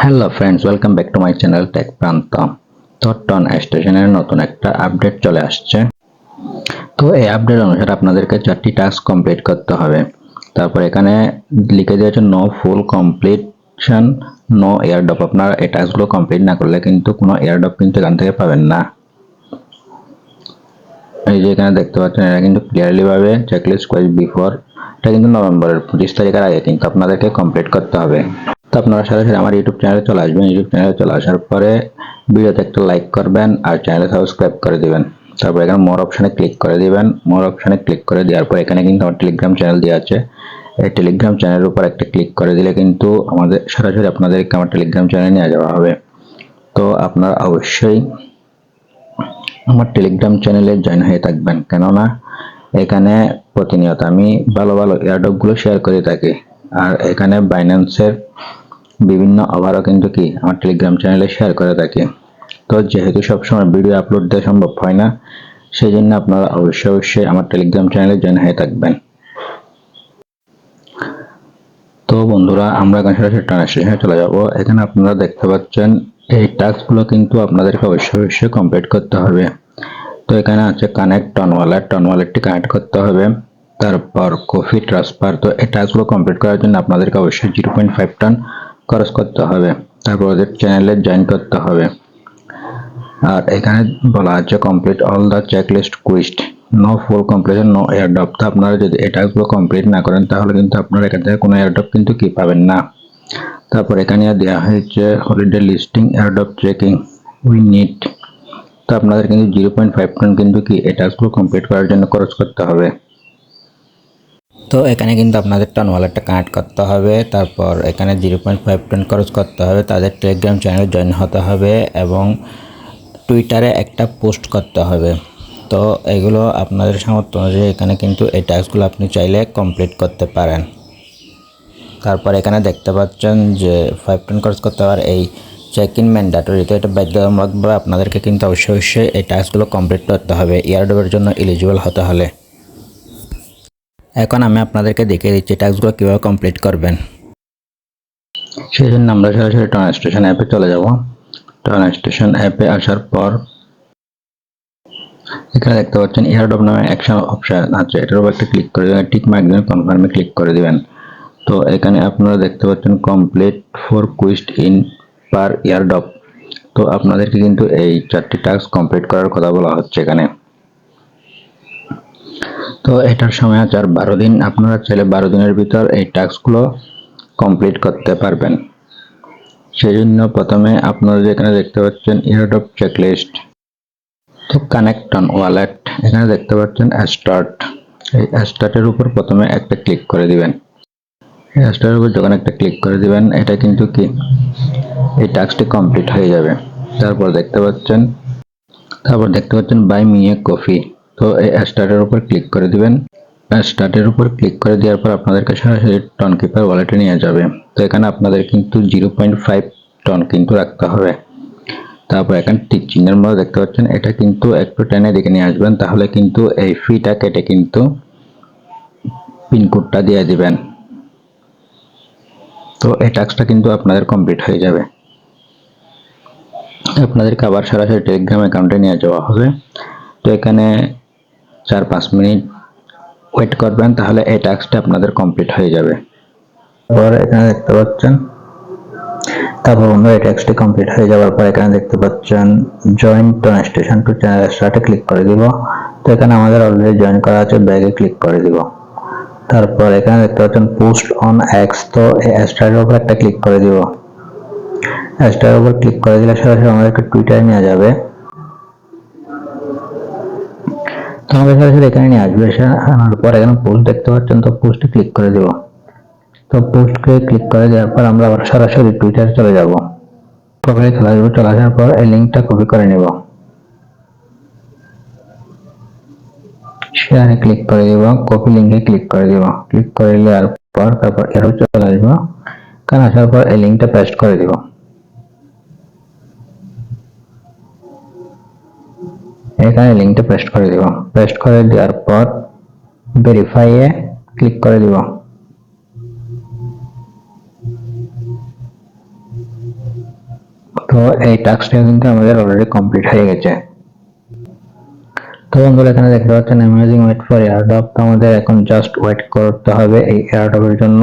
Hello friends, welcome back to my channel tech Pranto. তো ton স্টেশনের নতুন একটা আপডেট চলে আসছে। তো এই আপডেট অনুসারে আপনাদেরকে 4টি টাস্ক কমপ্লিট করতে হবে। তারপর এখানে লিখে দিয়েছে no full completion, no airdrop. আপনারা এই টাস্কগুলো কমপ্লিট না করলে কিন্তু কোনো এয়ারড্রপ কিন্তু এখান থেকে পাবেন না। এই যে এখানে দেখতে পাচ্ছেন, এটা কিন্তু ক্লিয়ারলি ভাবে চেকলিস্ট কোয়েস বিফোর, এটা কিন্তু নভেম্বরের 25 তারিখের আগে কিন্তু আপনাদেরকে কমপ্লিট করতে হবে। তো আপনারা সরাসরি আমার ইউটিউব চ্যানেলে চলে আসবেন। ইউটিউব চ্যানেলে চলে আসার পরে ভিডিওতে একটা লাইক করবেন আর চ্যানেলে সাবস্ক্রাইব করে দিবেন। তারপর এখানে মোর অপশনে ক্লিক করে দিবেন। মোর অপশনে ক্লিক করে দেওয়ার পর এখানে কিন্তু আমার টেলিগ্রাম চ্যানেল দেওয়া আছে। এই টেলিগ্রাম চ্যানেলের উপর একটা ক্লিক করে দিলে কিন্তু আমাদের সরাসরি আপনাদেরকে আমার টেলিগ্রাম চ্যানেলে নিয়ে যাওয়া হবে। তো আপনারা অবশ্যই আমার টেলিগ্রাম চ্যানেলে জয়েন হয়ে থাকবেন, কেননা এখানে প্রতিনিয়ত আমি ভালো ভালো এয়ারড্রপ গুলো শেয়ার করে থাকি। আর এখানে বাইন্যান্সের বিভিন্ন অফারও কিন্তু আমার টেলিগ্রাম চ্যানেলে শেয়ার করে থাকি। তো যেহেতু সবসময় ভিডিও আপলোড দেওয়া সম্ভব হয় না, সেই জন্য আপনারা অবশ্যই আমার টেলিগ্রাম চ্যানেলে জয়েন হয়ে থাকবেন। তো বন্ধুরা, আমরা এখন সরাসরি ট্রান্সলেশনে চলে যাব। এখানে আপনারা দেখতে পাচ্ছেন এই টাস্কগুলো কিন্তু আপনাদেরকে অবশ্যই কমপ্লিট করতে হবে। তো এখানে আছে কানেক্ট টন ওয়ালেটটি কানেক্ট করতে হবে। তারপর কফি ট্রান্সফার, তো এই টাস্কগুলো কমপ্লিট করার জন্য আপনাদেরকে অবশ্যই 0.5 টন খরচ করতে হবে। তারপর ওদের চ্যানেলে জয়েন করতে হবে। আর এখানে বলা আছে complete all the checklist quest, no full completion, no airdrop. তো আপনারা যদি এই টাস্কগুলো কমপ্লিট না করেন তাহলে কিন্তু আপনারা এখান থেকে কোনো এয়ারড্রপ কিন্তু পাবেন না। তারপর এখানে দেওয়া হয়েছে holiday listing airdrop checking we need. তো আপনাদের কিন্তু 0.5 টন কিন্তু এই টাস্কগুলো কমপ্লিট করার জন্য খরচ করতে হবে। তো এখানে কিন্তু আপনাদের টন ওয়ালেটটা কানেক্ট করতে হবে। তারপর এখানে 0.5 টন খরচ করতে হবে। তাদের টেলিগ্রাম চ্যানেলে জয়েন হতে হবে এবং টুইটারে একটা পোস্ট করতে হবে। তো এগুলো আপনাদের সামর্থ্য অনুযায়ী এখানে কিন্তু এই টাস্কগুলো আপনি চাইলে কমপ্লিট করতে পারেন। তারপর এখানে দেখতে পাচ্ছেন যে 5 টন খরচ করতে হবে। এই চেক ইন ম্যান্ডেটরি, তো এটা বাধ্যতামূলকভাবে আপনাদেরকে কিন্তু অবশ্যই এই টাস্কগুলো কমপ্লিট করতে হবে এয়ারড্রপের জন্য এলিজিবল হতে হলে। এখন আমি আপনাদেরকে দেখিয়ে দিচ্ছি টাস্কগুলো কীভাবে কমপ্লিট করবেন। সেই জন্য আমরা সরাসরি টন স্টেশন অ্যাপে চলে যাব। টন স্টেশন অ্যাপে আসার পর এখানে দেখতে পাচ্ছেন এয়ারড্রপ নামে অ্যাকশন অপশন আছে, এটার উপর একটা ক্লিক করে দেবেন, টিক মার্ক দেবেন, কনফার্মে ক্লিক করে দিবেন। তো এখানে আপনারা দেখতে পাচ্ছেন complete 4 quest in per airdrop. তো আপনাদেরকে কিন্তু এই 4টি টাস্ক কমপ্লিট করার কথা বলা হচ্ছে এখানে। তো এটার সময় আছে আর 12 দিন। আপনারা চাইলে 12 দিনের ভিতর এই টাস্কগুলো কমপ্লিট করতে পারবেন। সেই জন্য প্রথমে আপনারা যেখানে দেখতে পাচ্ছেন এয়ারড্রপ চেকলিস্ট, তো কানেক্ট অন ওয়ালেট, এখানে দেখতে পাচ্ছেন স্টার্ট, এই স্টার্টের উপর প্রথমে একটা ক্লিক করে দিবেন। এই স্টার্টের উপর যখন একটা ক্লিক করে দিবেন, এটা কিন্তু এই টাস্কটি কমপ্লিট হয়ে যাবে। তারপর দেখতে পাচ্ছেন বাই মি এ কফি, তো এই স্টার্টের উপর ক্লিক করে দিবেন। স্টার্টের উপর ক্লিক করে দেওয়ার পর আপনাদেরকে সরাসরি টন কিপার ওয়ালেটে নিয়ে যাবে। তো এখানে আপনাদের কিন্তু 0.5 টন কিন্তু রাখতে হবে। তারপর এখানে টিক চিহ্নের মধ্যে দেখতে পাচ্ছেন, এটা কিন্তু একটু টেনে দিকে নিয়ে আসবেন, তাহলে কিন্তু এই ফিটা কেটে কিন্তু পিনকোডটা দিয়ে দিবেন। তো এই টাস্কটা কিন্তু আপনাদের কমপ্লিট হয়ে যাবে। আপনাদেরকে আবার সরাসরি টেলিগ্রাম অ্যাকাউন্টে নিয়ে যাওয়া হবে। তো এখানে 4-5 মিনিট ওয়েট করবেন, তাহলে এই টাস্কটা আপনাদের কমপ্লিট হয়ে যাবে। তারপর এখানে দেখতে পাচ্ছেন, তারপর আমরা এই টাস্কটি কমপ্লিট হয়ে যাওয়ার পর এখানে দেখতে পাচ্ছেন জয়েন টন স্টেশন টু চ্যানেল স্টার্টে ক্লিক করে দিব। তো এখানে আমাদের অলরেডি জয়েন করা আছে, ব্যাগে ক্লিক করে দিব। তারপর এখানে দেখতে পাচ্ছেন পোস্ট অন এক্স, তো এই স্টারের উপর একটা ক্লিক করে দিব। স্টারের উপর ক্লিক করে দিলে সরাসরি আমাদেরকে টুইটারে নিয়ে যাবে। তো আমাদের সরাসরি এখানে নিয়ে আসবে। আনার পর এখানে পোস্ট দেখতে পাচ্ছেন, তো পোস্টে ক্লিক করে দিব। তো পোস্টকে ক্লিক করে দেওয়ার পর আমরা আবার সরাসরি টুইটারে চলে যাব। প্রোফাইলে চলে আসবো, চলে আসার পর এই লিঙ্কটা কপি করে নেব, শেয়ারে ক্লিক করে দিব, কপি লিঙ্কে ক্লিক করে দিব। ক্লিক করে দেওয়ার পর তারপর এরও চলে আসবো, কারণ আসার পর এই লিঙ্কটা পেস্ট করে দিব। এখানে লিঙ্কটা পেস্ট করে দিব। পেস্ট করে দেওয়ার পর ভেরিফাই এ ক্লিক করে দিব। তো এই টাস্কটা কিন্তু আমাদের অলরেডি কমপ্লিট হয়ে গেছে। তো বন্ধুরা এখানে দেখতে পাচ্ছেন অ্যামেজিং ওয়েট ফর এয়ারড্রপ। তো আমাদের এখন জাস্ট ওয়েট করতে হবে এই এয়ারড্রপের জন্য।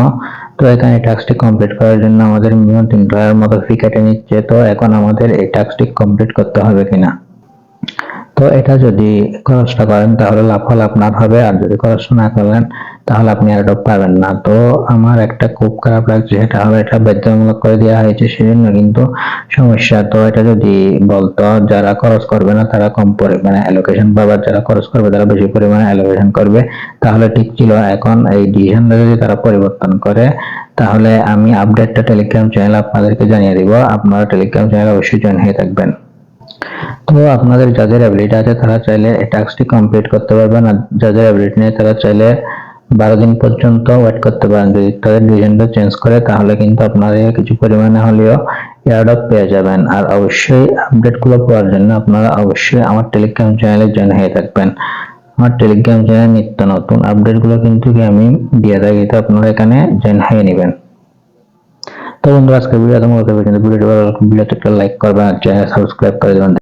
তো এখানে টাস্কটি কমপ্লিট করার জন্য আমাদের মিনিমাম $3 মতো ফি কেটে নিচ্ছে। তো এখন আমাদের এই টাস্কটি কমপ্লিট করতে হবে কিনা। তো এটা যদি খরচটা করেন তাহলে লাফালাফ আপনার হবে, আর যদি খরচটা না করেন তাহলে আপনি এয়ারড্রপ পাবেন না। তো আমার একটা খুব খারাপ লাগছে, সেটা হলো এটা বাধ্যতামূলক করে দেওয়া হয়েছে, সেজন্য কিন্তু সমস্যা। তো এটা যদি বলতো যারা খরচ করবে না তারা কম পরিমাণে অ্যালোকেশন পাবে, যারা খরচ করবে তারা বেশি পরিমাণে অ্যালোকেশন করবে, তাহলে ঠিক ছিল। এখন এই ডিসিশনটা যদি তারা পরিবর্তন করে তাহলে আমি আপডেটটা টেলিগ্রাম চ্যানেল আপনাদেরকে জানিয়ে দিব। আপনারা টেলিগ্রাম চ্যানেল অবশ্যই জয়েন হয়ে থাকবেন। তো আপনাদের যাদের অ্যাবিলিটি আছে তারা চাইলে এই টাস্কটি কমপ্লিট করতে পারবেন, আর যাদের অ্যাবিলিটি নেই তারা চাইলে 12 দিন পর্যন্ত ওয়েট করতে পারেন। যদি তাদের ডিসিশনটা চেঞ্জ করে তাহলে কিন্তু আপনারা কিছু পরিমাণে হলেও এয়ারড্রপ পেয়ে যাবেন। আর অবশ্যই আপডেটগুলো পাওয়ার জন্য আপনারা অবশ্যই আমার টেলিগ্রাম চ্যানেলে জয়েন হয়ে থাকবেন। আমার টেলিগ্রাম চ্যানেলে নিত্য নতুন আপডেটগুলো কিন্তু আমি দিয়ে থাকি, তো আপনারা এখানে জয়েন হয়ে নেবেন। তো বন্ধুরা আজকের ভিডিও ভিডিওটি ভালো লাগলে ভিডিওতে একটা লাইক করবেন আর চ্যানেল সাবস্ক্রাইব করে দেবেন।